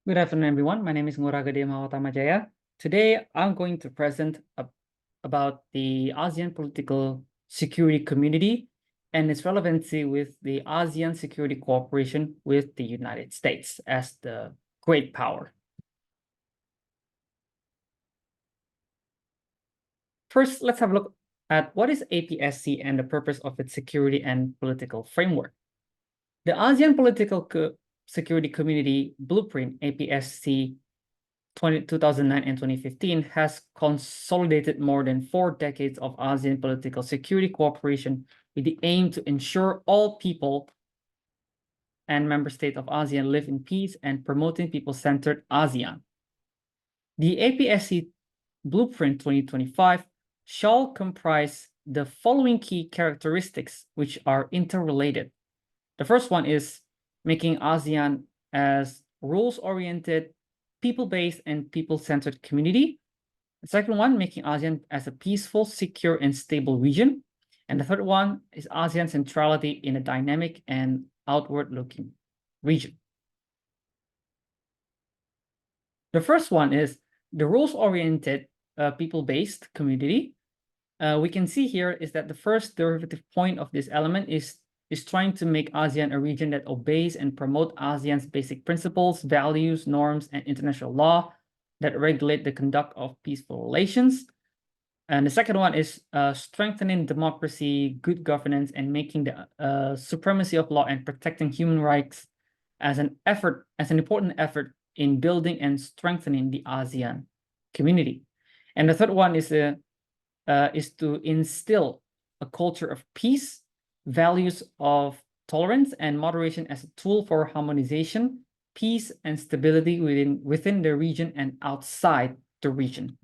Good afternoon, everyone. My name is Nguragade Mahawatamajaya. Today, I'm going to present about the ASEAN political security community and its relevancy with the ASEAN security cooperation with the United States as the great power. First, let's have a look at what is APSC and the purpose of its security and political framework. The ASEAN Political Security Community Blueprint, APSC 2009 and 2015, has consolidated more than 4 decades of ASEAN political security cooperation with the aim to ensure all people and member states of ASEAN live in peace and promoting people-centered ASEAN. The APSC Blueprint 2025 shall comprise the following key characteristics, which are interrelated. The first one is making ASEAN as rules-oriented, people-based, and people-centered community. The second one, making ASEAN as a peaceful, secure, and stable region. And the third one is ASEAN centrality in a dynamic and outward-looking region. The first one is the rules-oriented, people-based community. We can see here is that the first derivative point of this element is trying to make ASEAN a region that obeys and promote ASEAN's basic principles, values, norms, and international law that regulate the conduct of peaceful relations. And the second one is strengthening democracy, good governance, and making the supremacy of law and protecting human rights as an important effort in building and strengthening the ASEAN community. And the third one is to instill a culture of peace, values of tolerance and moderation as a tool for harmonization, peace, and stability within the region and outside the region.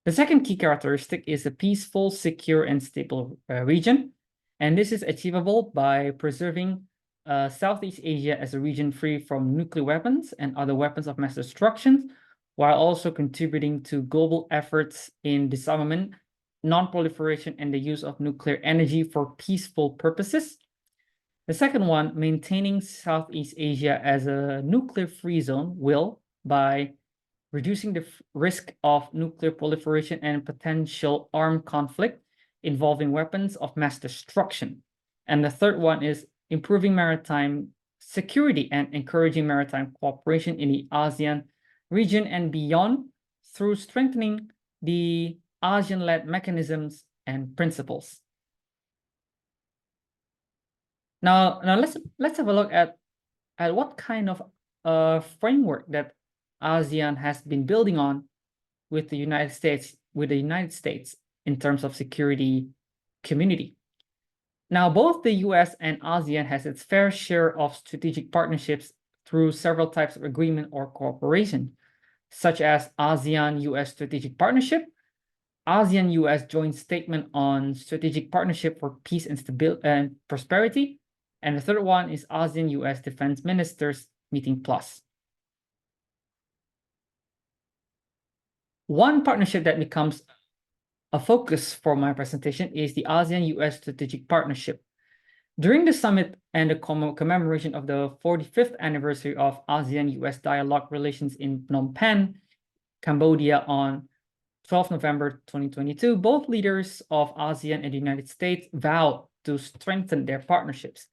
The second key characteristic is a peaceful, secure, and stable region. And this is achievable by preserving Southeast Asia as a region free from nuclear weapons and other weapons of mass destruction, while also contributing to global efforts in disarmament, non-proliferation, and the use of nuclear energy for peaceful purposes. The second one, maintaining Southeast Asia as a nuclear-free zone will, by reducing the risk of nuclear proliferation and potential armed conflict involving weapons of mass destruction. And the third one is improving maritime security and encouraging maritime cooperation in the ASEAN region and beyond through strengthening the ASEAN-led mechanisms and principles. Now let's have a look at what kind of framework that ASEAN has been building on with the United States in terms of security community. Now, both the US and ASEAN has its fair share of strategic partnerships through several types of agreement or cooperation, such as ASEAN-US Strategic Partnership, ASEAN-US Joint Statement on Strategic Partnership for Peace and Stability and Prosperity, and the third one is ASEAN-US Defense Ministers Meeting Plus. One partnership that becomes a focus for my presentation is the ASEAN-US Strategic Partnership. During the summit and the commemoration of the 45th anniversary of ASEAN-US Dialogue Relations in Phnom Penh, Cambodia on 12 November 2022, both leaders of ASEAN and the United States vowed to strengthen their partnerships.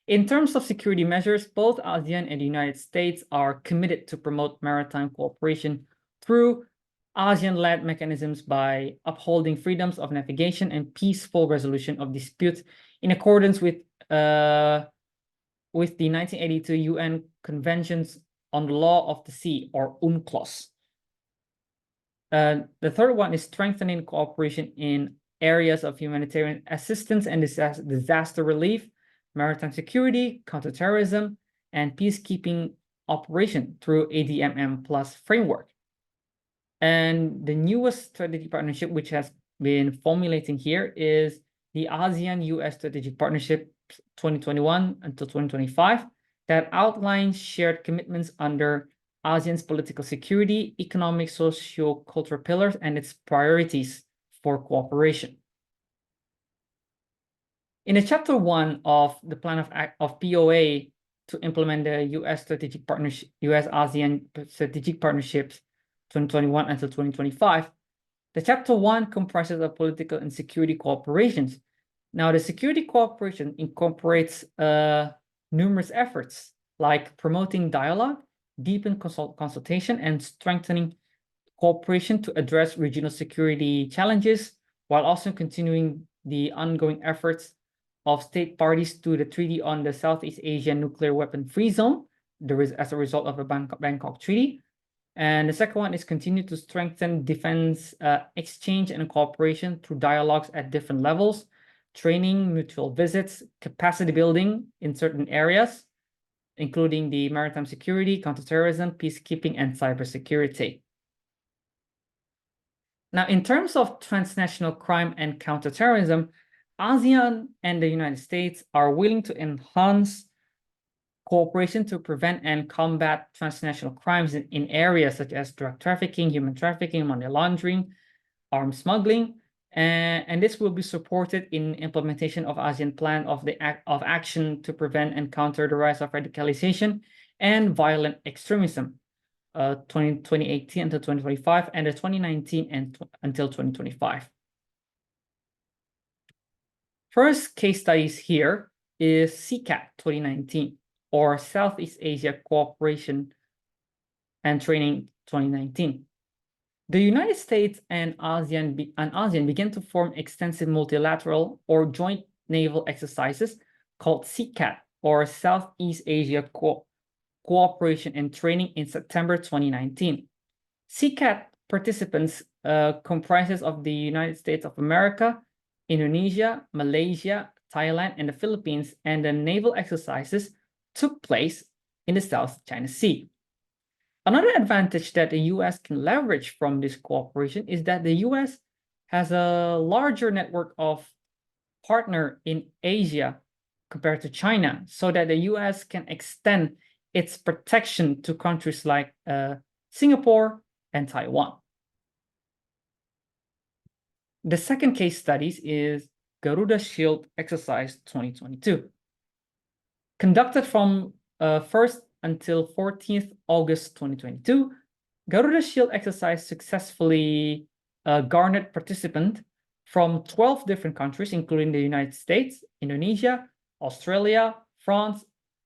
In terms of security measures, both ASEAN and the United States are committed to promote maritime cooperation through ASEAN-led mechanisms by upholding freedoms of navigation and peaceful resolution of disputes in accordance with the 1982 UN Conventions on the Law of the Sea, or UNCLOS. The third one is strengthening cooperation in areas of humanitarian assistance and disaster relief, maritime security, counterterrorism, and peacekeeping operation through ADMM Plus framework. And the newest strategic partnership, which has been formulating here, is the ASEAN-US Strategic Partnership 2021 until 2025 that outlines shared commitments under ASEAN's political security, economic, socio-cultural pillars, and its priorities for cooperation. In the chapter 1 of the plan of POA to implement the U.S. strategic partnership, U.S.-ASEAN strategic partnerships 2021 until 2025. The Chapter 1 comprises of political and security cooperations. Now, the security cooperation incorporates numerous efforts like promoting dialogue, deepen consultation, and strengthening cooperation to address regional security challenges, while also continuing the ongoing efforts of state parties to the Treaty on the Southeast Asian Nuclear Weapon-Free Zone, as a result of the Bangkok Treaty. And the second one is continue to strengthen defense exchange and cooperation through dialogues at different levels, training, mutual visits, capacity building in certain areas, including the maritime security, counterterrorism, peacekeeping, and cybersecurity. Now, in terms of transnational crime and counterterrorism, ASEAN and the United States are willing to enhance cooperation to prevent and combat transnational crimes in areas such as drug trafficking, human trafficking, money laundering, arms smuggling, and this will be supported in implementation of ASEAN Plan of Action to prevent and counter the rise of radicalization and violent extremism, 2018 until 2025, and the 2019 until 2025. First case studies here is CCAT 2019, or Southeast Asia Cooperation and Training 2019. The United States and ASEAN began to form extensive multilateral or joint naval exercises called CCAT, or Southeast Asia Cooperation and Training, in September 2019. CCAT participants comprises of the United States of America, Indonesia, Malaysia, Thailand, and the Philippines, and the naval exercises took place in the South China Sea. Another advantage that the U.S. can leverage from this cooperation is that the U.S. has a larger network of partners in Asia compared to China, so that the U.S. can extend its protection to countries like Singapore and Taiwan. The second case study is Garuda Shield Exercise 2022. Conducted from 1st until 14th August 2022, Garuda Shield exercise successfully garnered participants from 12 different countries, including the United States, Indonesia, Australia, France,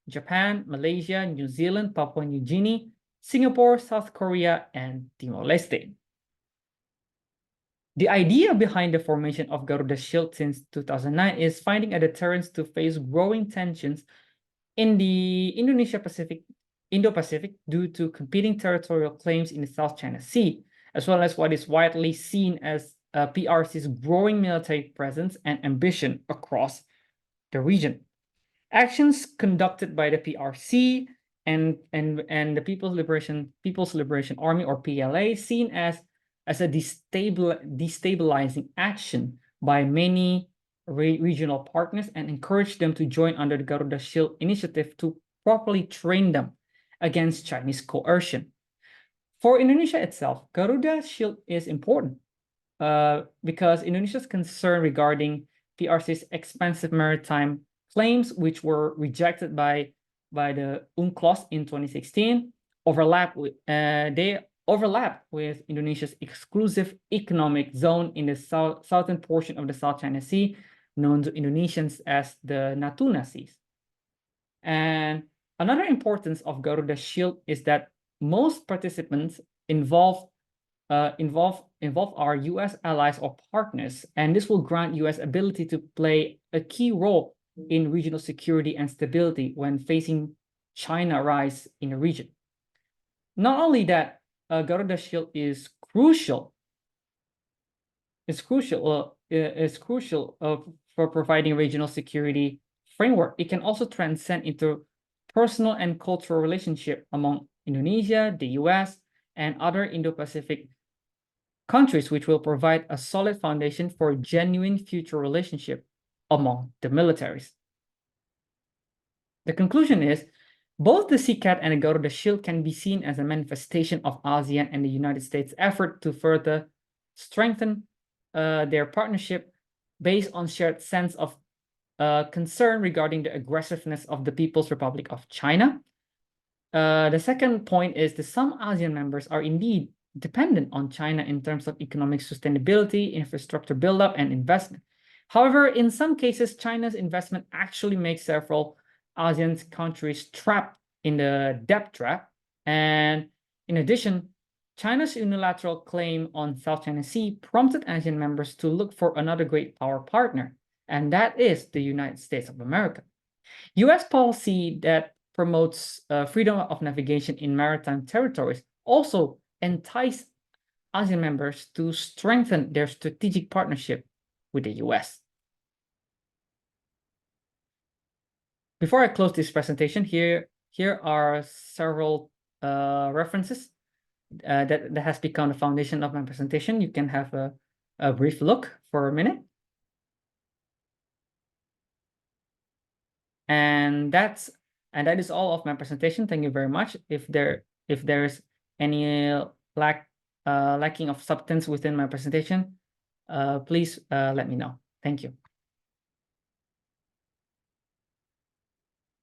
Japan, Malaysia, New Zealand, Papua New Guinea, Singapore, South Korea, and Timor-Leste. The idea behind the formation of Garuda Shield since 2009 is finding a deterrence to face growing tensions in the Indo-Pacific due to competing territorial claims in the South China Sea, as well as what is widely seen as PRC's growing military presence and ambition across the region. Actions conducted by the PRC and the People's Liberation Army, or PLA, seen as a destabilizing action by many regional partners, and encourage them to join under the Garuda Shield initiative to properly train them against Chinese coercion. For Indonesia itself, Garuda Shield is important because Indonesia's concern regarding PRC's expansive maritime claims, which were rejected by the UNCLOS in 2016, overlap with Indonesia's exclusive economic zone in the southern portion of the South China Sea, known to Indonesians as the Natuna Seas. And another importance of Garuda Shield is that most participants involve are U.S. allies or partners, and this will grant U.S. ability to play a key role in regional security and stability when facing China rise in the region. Not only that, Garuda Shield is crucial. It's crucial for providing regional security framework. It can also transcend into personal and cultural relationship among Indonesia, the US, and other Indo-Pacific countries, which will provide a solid foundation for genuine future relationship among the militaries. The conclusion is, both the CCAT and the Garuda Shield can be seen as a manifestation of ASEAN and the United States' effort to further strengthen their partnership based on shared sense of concern regarding the aggressiveness of the People's Republic of China. The second point is that some ASEAN members are indeed dependent on China in terms of economic sustainability, infrastructure buildup, and investment. However, in some cases, China's investment actually makes several ASEAN countries trapped in the debt trap. And in addition, China's unilateral claim on South China Sea prompted ASEAN members to look for another great power partner, and that is the United States of America. US policy that promotes freedom of navigation in maritime territories also entice ASEAN members to strengthen their strategic partnership with the US. Before I close this presentation, here are several references that has become the foundation of my presentation. You can have a brief look for a minute. And that is all of my presentation. Thank you very much. If there's any lacking of substance within my presentation, please let me know. Thank you.